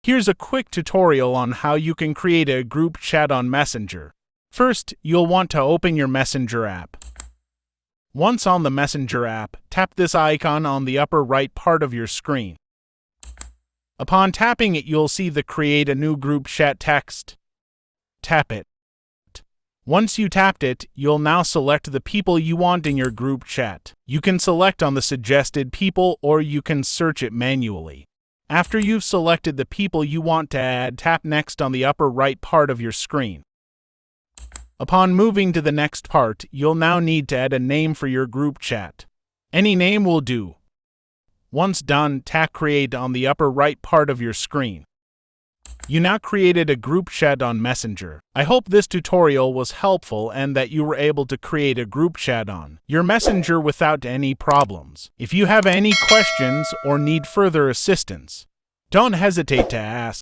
Here's a quick tutorial on how you can create a group chat on Messenger. First, you'll want to open your Messenger app. Once on the Messenger app, tap this icon on the upper right part of your screen. Upon tapping it, you'll see the Create a New Group Chat text. Tap it. Once you tapped it, you'll now select the people you want in your group chat. You can select on the suggested people or you can search it manually. After you've selected the people you want to add, tap Next on the upper right part of your screen. Upon moving to the next part, you'll now need to add a name for your group chat. Any name will do. Once done, tap Create on the upper right part of your screen. You now created a group chat on Messenger. I hope this tutorial was helpful and that you were able to create a group chat on your Messenger without any problems. If you have any questions or need further assistance, don't hesitate to ask.